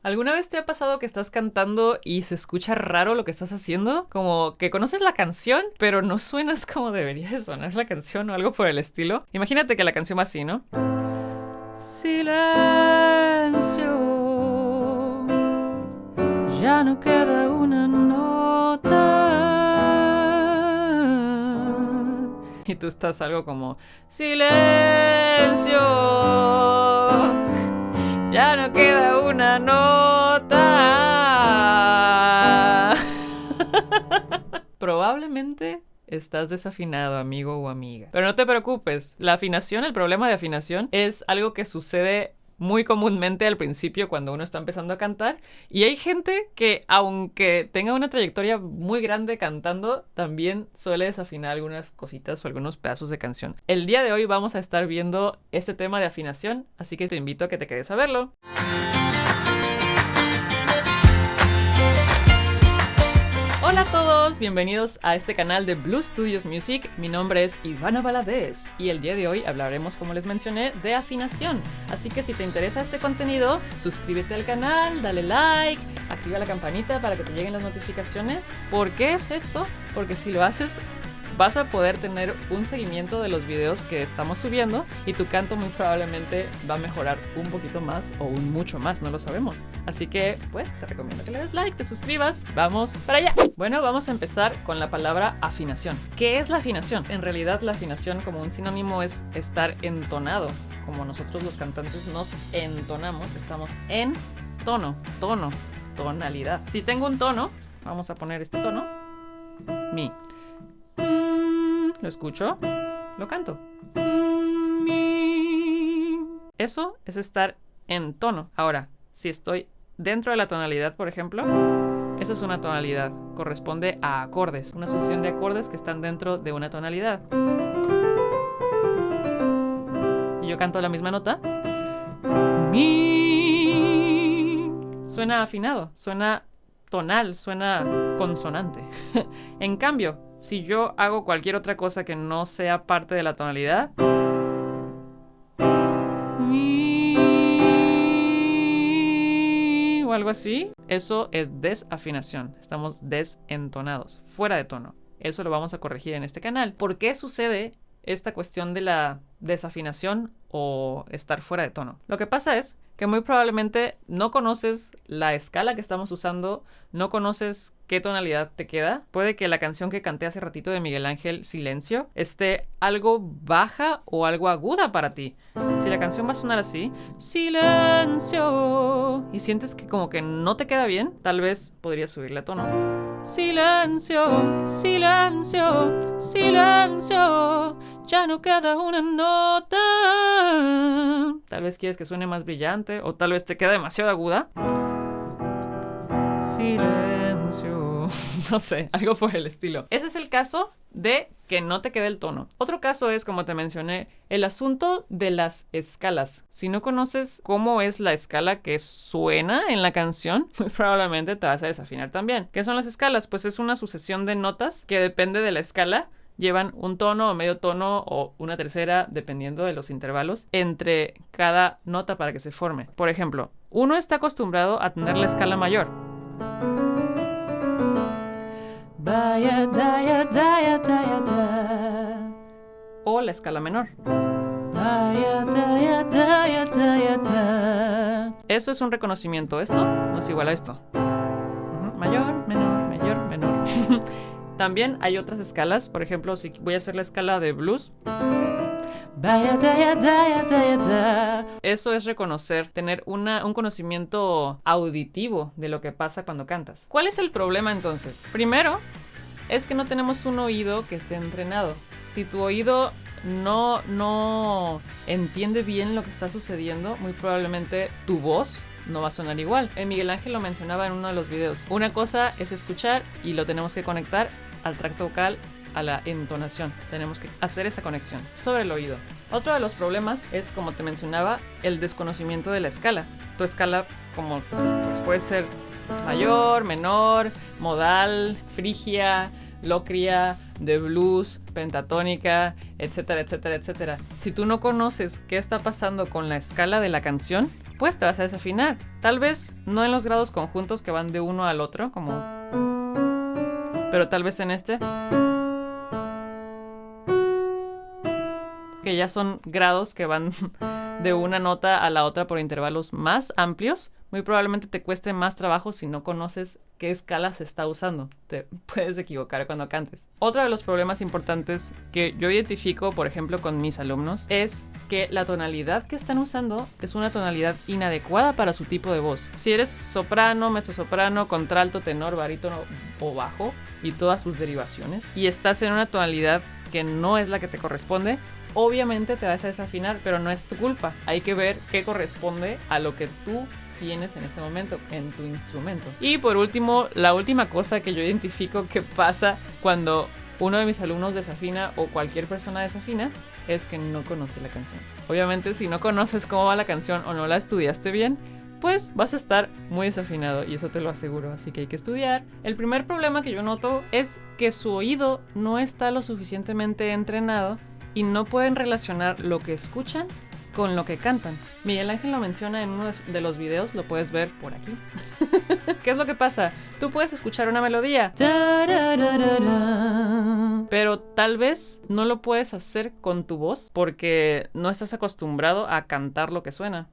¿Alguna vez te ha pasado que estás cantando y se escucha raro lo que estás haciendo? Como que conoces la canción, pero no suenas como debería de sonar la canción o algo por el estilo. Imagínate que la canción va así, ¿no? Silencio, ya no queda una nota. Y tú estás algo como silencio, ya no queda una nota. Probablemente estás desafinado, amigo o amiga. Pero no te preocupes, la afinación, el problema de afinación es algo que sucede muy comúnmente al principio cuando uno está empezando a cantar, y hay gente que aunque tenga una trayectoria muy grande cantando, también suele desafinar algunas cositas o algunos pedazos de canción. El día de hoy vamos a estar viendo este tema de afinación, así que te invito a que te quedes a verlo. Hola a todos, bienvenidos a este canal de Blue Studios Music. Mi nombre es Ivana Valadez y el día de hoy hablaremos, como les mencioné, de afinación. Así que si te interesa este contenido, suscríbete al canal, dale like, activa la campanita para que te lleguen las notificaciones. ¿Por qué es esto? Porque si lo haces, vas a poder tener un seguimiento de los videos que estamos subiendo y tu canto muy probablemente va a mejorar un poquito más o un mucho más, no lo sabemos. Así que, pues, te recomiendo que le des like, te suscribas. ¡Vamos para allá! Bueno, vamos a empezar con la palabra afinación. ¿Qué es la afinación? En realidad, la afinación como un sinónimo es estar entonado. Como nosotros los cantantes nos entonamos, estamos en tono, tonalidad. Si tengo un tono, vamos a poner este tono, mi. Lo escucho, lo canto. Eso es estar en tono. Ahora, si estoy dentro de la tonalidad, por ejemplo, esa es una tonalidad. Corresponde a acordes. Una sucesión de acordes que están dentro de una tonalidad. Y yo canto la misma nota. Mi. Suena afinado, suena tonal, suena consonante. En cambio, si yo hago cualquier otra cosa que no sea parte de la tonalidad, mi, o algo así, eso es desafinación. Estamos desentonados, fuera de tono. Eso lo vamos a corregir en este canal. ¿Por qué sucede esta cuestión de la desafinación o estar fuera de tono? Lo que pasa es que muy probablemente no conoces la escala que estamos usando, no conoces qué tonalidad te queda. Puede que la canción que canté hace ratito de Miguel Ángel, Silencio, esté algo baja o algo aguda para ti. Si la canción va a sonar así, silencio, y sientes que como que no te queda bien, tal vez podrías subirle a tono. Silencio, silencio, silencio, ya no queda una nota. Tal vez quieres que suene más brillante o tal vez te queda demasiado aguda. Silencio. No sé, algo por el estilo. Ese es el caso de que no te quede el tono. Otro caso es, como te mencioné, el asunto de las escalas. Si no conoces cómo es la escala que suena en la canción, muy probablemente te vas a desafinar también. ¿Qué son las escalas? Pues es una sucesión de notas que depende de la escala. Llevan un tono o medio tono o una tercera, dependiendo de los intervalos, entre cada nota para que se forme. Por ejemplo, uno está acostumbrado a tener la escala mayor. O la escala menor. Eso es un reconocimiento. Esto no es igual a esto. Mayor, menor, mayor, menor. También hay otras escalas. Por ejemplo, si voy a hacer la escala de blues, eso es reconocer, tener un conocimiento auditivo de lo que pasa cuando cantas. ¿Cuál es el problema entonces? Primero, es que no tenemos un oído que esté entrenado. Si tu oído no entiende bien lo que está sucediendo, muy probablemente tu voz no va a sonar igual. Miguel Ángel lo mencionaba en uno de los videos. Una cosa es escuchar y lo tenemos que conectar al tracto vocal, a la entonación. Tenemos que hacer esa conexión sobre el oído. Otro de los problemas es, como te mencionaba, el desconocimiento de la escala. Tu escala, como pues, puede ser mayor, menor, modal, frigia, locria, de blues, pentatónica, etcétera, etcétera, etcétera. Si tú no conoces qué está pasando con la escala de la canción, pues te vas a desafinar. Tal vez no en los grados conjuntos que van de uno al otro, como... pero tal vez en este, que ya son grados que van de una nota a la otra por intervalos más amplios. Muy probablemente te cueste más trabajo si no conoces qué escala se está usando. Te puedes equivocar cuando cantes. Otro de los problemas importantes que yo identifico, por ejemplo, con mis alumnos, es que la tonalidad que están usando es una tonalidad inadecuada para su tipo de voz. Si eres soprano, mezzosoprano, contralto, tenor, barítono o bajo y todas sus derivaciones, y estás en una tonalidad que no es la que te corresponde, obviamente te vas a desafinar, pero no es tu culpa. Hay que ver qué corresponde a lo que tú tienes en este momento en tu instrumento. Y por último, la última cosa que yo identifico que pasa cuando uno de mis alumnos desafina o cualquier persona desafina es que no conoce la canción. Obviamente, si no conoces cómo va la canción o no la estudiaste bien, pues vas a estar muy desafinado, y eso te lo aseguro, así que hay que estudiar. El primer problema que yo noto es que su oído no está lo suficientemente entrenado y no pueden relacionar lo que escuchan con lo que cantan. Miguel Ángel lo menciona en uno de los videos, lo puedes ver por aquí. ¿Qué es lo que pasa? Tú puedes escuchar una melodía, pero tal vez no lo puedes hacer con tu voz porque no estás acostumbrado a cantar lo que suena.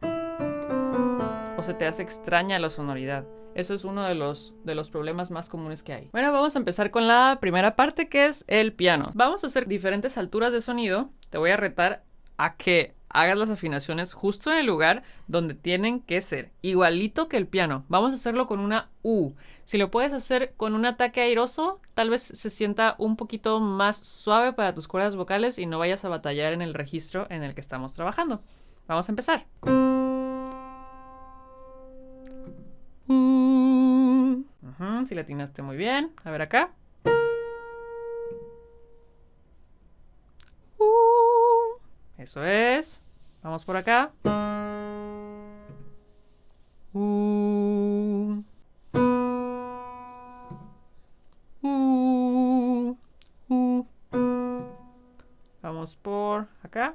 O se te hace extraña la sonoridad. Eso es uno de los problemas más comunes que hay. Bueno, vamos a empezar con la primera parte, que es el piano. Vamos a hacer diferentes alturas de sonido. Te voy a retar a que hagas las afinaciones justo en el lugar donde tienen que ser. Igualito que el piano. Vamos a hacerlo con una U. Si lo puedes hacer con un ataque airoso, tal vez se sienta un poquito más suave para tus cuerdas vocales y no vayas a batallar en el registro en el que estamos trabajando. Vamos a empezar. Si le atinaste muy bien. A ver acá. Eso es. Vamos por acá. Vamos por acá.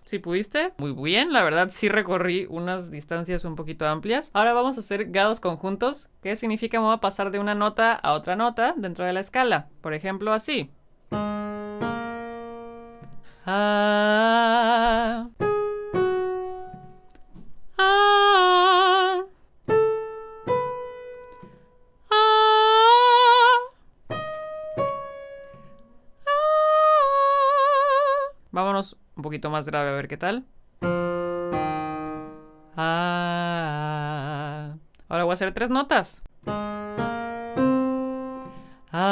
Si pudiste, muy bien, la verdad sí recorrí unas distancias un poquito amplias. Ahora vamos a hacer grados conjuntos, que significa que me voy a pasar de una nota a otra nota dentro de la escala. Por ejemplo, así. Ah, ah, vámonos un poquito más grave a ver qué tal. Ah. Ahora voy a hacer 3 notas. Ah. Ah.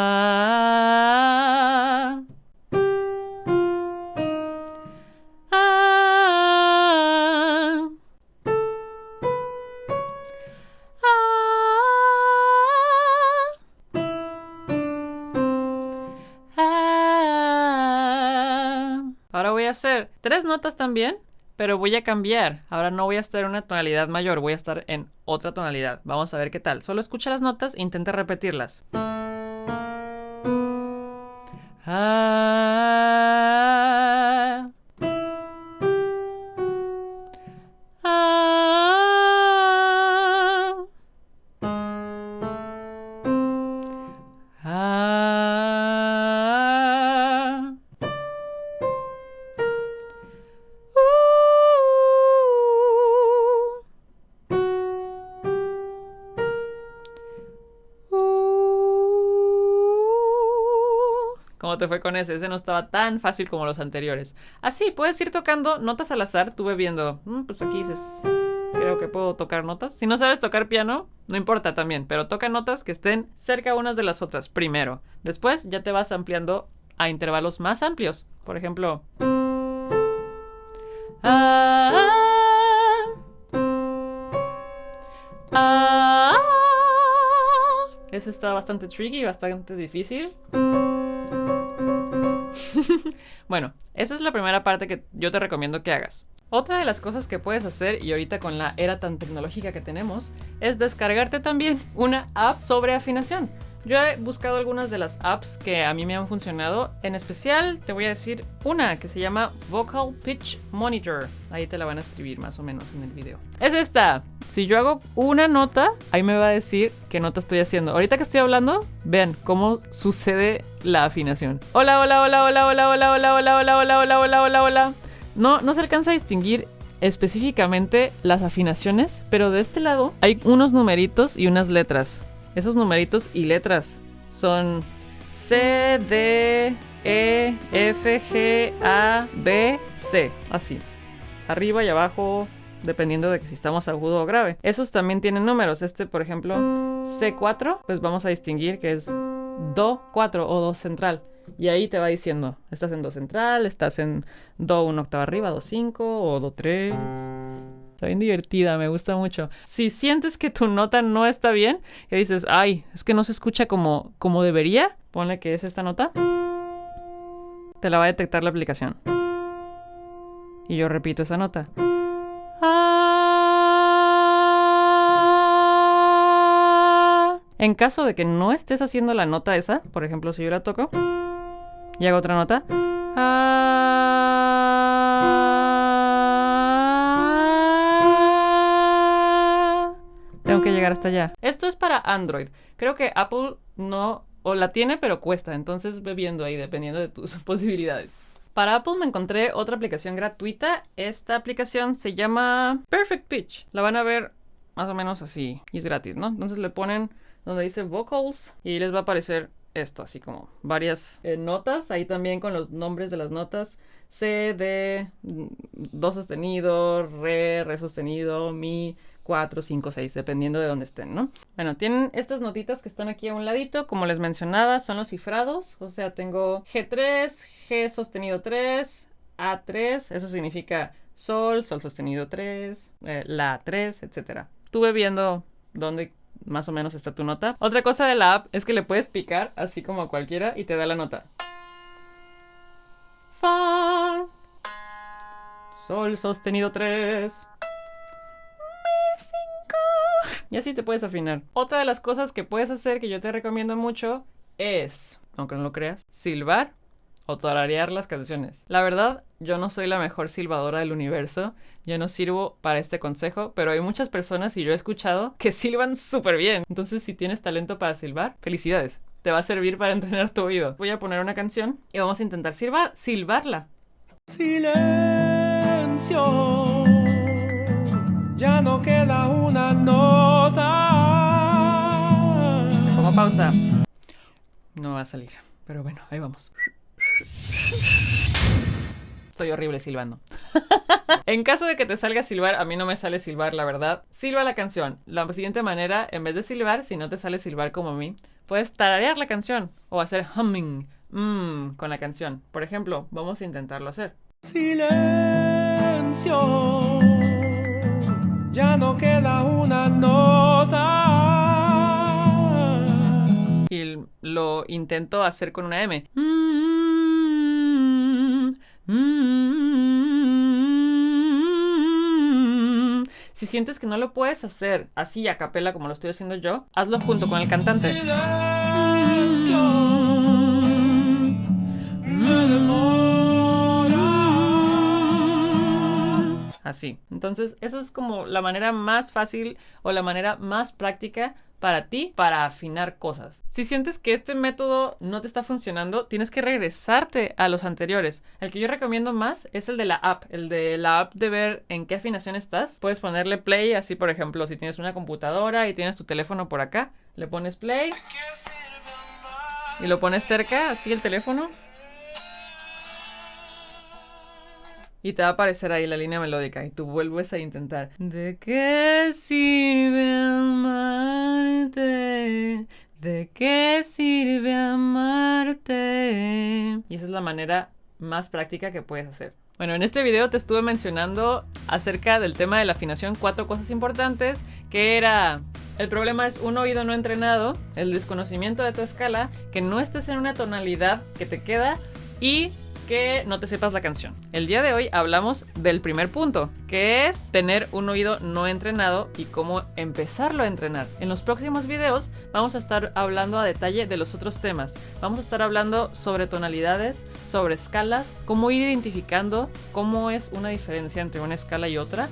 Ahora voy a hacer 3 notas también, pero voy a cambiar. Ahora no voy a estar en una tonalidad mayor, voy a estar en otra tonalidad. Vamos a ver qué tal. Solo escucha las notas e intenta repetirlas. Ah. Ah. Ah. ¿Cómo te fue con ese? Ese no estaba tan fácil como los anteriores. Así, puedes ir tocando notas al azar. Tuve viendo, pues aquí dices, creo que puedo tocar notas. Si no sabes tocar piano, no importa también, pero toca notas que estén cerca unas de las otras primero. Después ya te vas ampliando a intervalos más amplios. Por ejemplo... Eso está bastante tricky, bastante difícil. Bueno, esa es la primera parte que yo te recomiendo que hagas. Otra de las cosas que puedes hacer, y ahorita con la era tan tecnológica que tenemos, es descargarte también una app sobre afinación. Yo he buscado algunas de las apps que a mí me han funcionado. En especial te voy a decir una que se llama Vocal Pitch Monitor. Ahí te la van a escribir más o menos en el video. Es esta. Si yo hago una nota, ahí me va a decir qué nota estoy haciendo. Ahorita que estoy hablando, vean cómo sucede la afinación. Hola, hola, hola, hola, hola, hola, hola, hola, hola, hola, hola, hola, hola, hola. No se alcanza a distinguir específicamente las afinaciones, pero de este lado hay unos numeritos y unas letras. Esos numeritos y letras son C, D, E, F, G, A, B, C. Así. Arriba y abajo, dependiendo de que si estamos agudo o grave. Esos también tienen números. Este, por ejemplo, C4, pues vamos a distinguir que es Do 4 o Do central. Y ahí te va diciendo, estás en Do central, estás en Do una octava arriba, Do 5 o Do 3. Está bien divertida, me gusta mucho. Si sientes que tu nota no está bien, que dices, ay, es que no se escucha como debería, ponle que es esta nota, te la va a detectar la aplicación. Y yo repito esa nota. En caso de que no estés haciendo la nota esa, por ejemplo, si yo la toco y hago otra nota, tengo que llegar hasta allá. Esto es para Android. Creo que Apple no, o la tiene, pero cuesta. Entonces ve viendo ahí, dependiendo de tus posibilidades. Para Apple me encontré otra aplicación gratuita. Esta aplicación se llama Perfect Pitch. La van a ver más o menos así. Y es gratis, ¿no? Entonces le ponen donde dice Vocals y les va a aparecer esto, así como varias notas. Ahí también con los nombres de las notas. C, D, Do sostenido, Re sostenido, Mi, 4, 5, 6, dependiendo de dónde estén, ¿no? Bueno, tienen estas notitas que están aquí a un ladito, como les mencionaba, son los cifrados, o sea, tengo G3, G sostenido 3, A3, eso significa Sol, Sol sostenido 3, La 3, etc. Estuve viendo dónde más o menos está tu nota. Otra cosa de la app es que le puedes picar, así como a cualquiera, y te da la nota. Fa, Sol sostenido 3, y así te puedes afinar. Otra de las cosas que puedes hacer, que yo te recomiendo mucho, es, aunque no lo creas, silbar o tararear las canciones. La verdad, yo no soy la mejor silbadora del universo. Yo no sirvo para este consejo, pero hay muchas personas, y yo he escuchado, que silban súper bien. Entonces, si tienes talento para silbar, felicidades. Te va a servir para entrenar tu oído. Voy a poner una canción y vamos a intentar silbarla. Silencio. Ya no queda una nota. Le pongo pausa. No va a salir, pero bueno, ahí vamos. Estoy horrible silbando. En caso de que te salga silbar, a mí no me sale silbar, la verdad. Silba la canción. La siguiente manera, en vez de silbar, si no te sale silbar como a mí, puedes tararear la canción o hacer humming con la canción. Por ejemplo, vamos a intentarlo hacer. Silencio. Ya no queda una nota. Y lo intento hacer con una M. Si sientes que no lo puedes hacer así a capela como lo estoy haciendo yo, hazlo junto con el cantante. Silencio. Me demora. Así. Entonces, eso es como la manera más fácil o la manera más práctica para ti para afinar cosas. Si sientes que este método no te está funcionando, tienes que regresarte a los anteriores. El que yo recomiendo más es el de la app. El de la app de ver en qué afinación estás. Puedes ponerle play, así por ejemplo, si tienes una computadora y tienes tu teléfono por acá, le pones play y lo pones cerca, así el teléfono. Y te va a aparecer ahí la línea melódica y tú vuelves a intentar. ¿De qué sirve amarte? ¿De qué sirve amarte? Y esa es la manera más práctica que puedes hacer. Bueno, en este video te estuve mencionando acerca del tema de la afinación 4 cosas importantes, que era... El problema es un oído no entrenado, el desconocimiento de tu escala, que no estés en una tonalidad que te queda y que no te sepas la canción. El día de hoy hablamos del primer punto, que es tener un oído no entrenado y cómo empezarlo a entrenar. En los próximos videos vamos a estar hablando a detalle de los otros temas. Vamos a estar hablando sobre tonalidades, sobre escalas, cómo ir identificando cómo es una diferencia entre una escala y otra.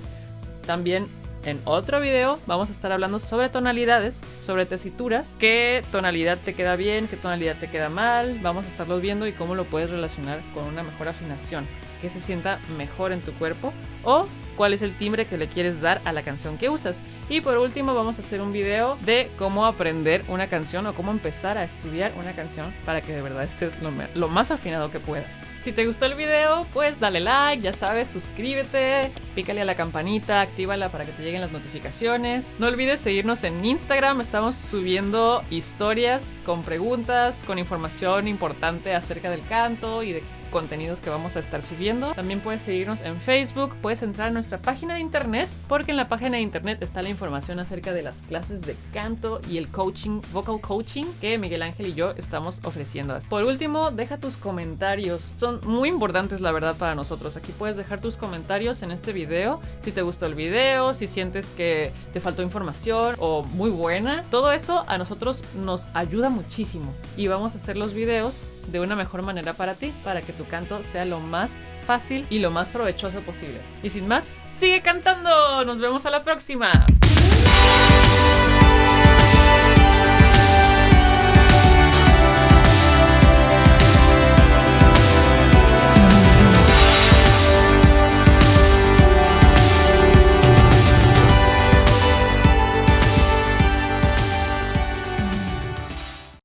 También en otro video vamos a estar hablando sobre tonalidades, sobre tesituras, qué tonalidad te queda bien, qué tonalidad te queda mal. Vamos a estarlo viendo y cómo lo puedes relacionar con una mejor afinación, que se sienta mejor en tu cuerpo, o cuál es el timbre que le quieres dar a la canción que usas. Y por último vamos a hacer un video de cómo aprender una canción o cómo empezar a estudiar una canción para que de verdad estés lo más afinado que puedas. Si te gustó el video, pues dale like, ya sabes, suscríbete, pícale a la campanita, actívala para que te lleguen las notificaciones. No olvides seguirnos en Instagram, estamos subiendo historias con preguntas, con información importante acerca del canto y de contenidos que vamos a estar subiendo. También puedes seguirnos en Facebook, puedes entrar a nuestra página de internet, porque en la página de internet está la información acerca de las clases de canto y el coaching, vocal coaching, que Miguel Ángel y yo estamos ofreciendo. Por último, deja tus comentarios, son muy importantes la verdad para nosotros. Aquí puedes dejar tus comentarios en este video, si te gustó el video, si sientes que te faltó información o muy buena. Todo eso a nosotros nos ayuda muchísimo y vamos a hacer los videos de una mejor manera para ti, para que tu canto sea lo más fácil y lo más provechoso posible. Y sin más, ¡sigue cantando! ¡Nos vemos a la próxima!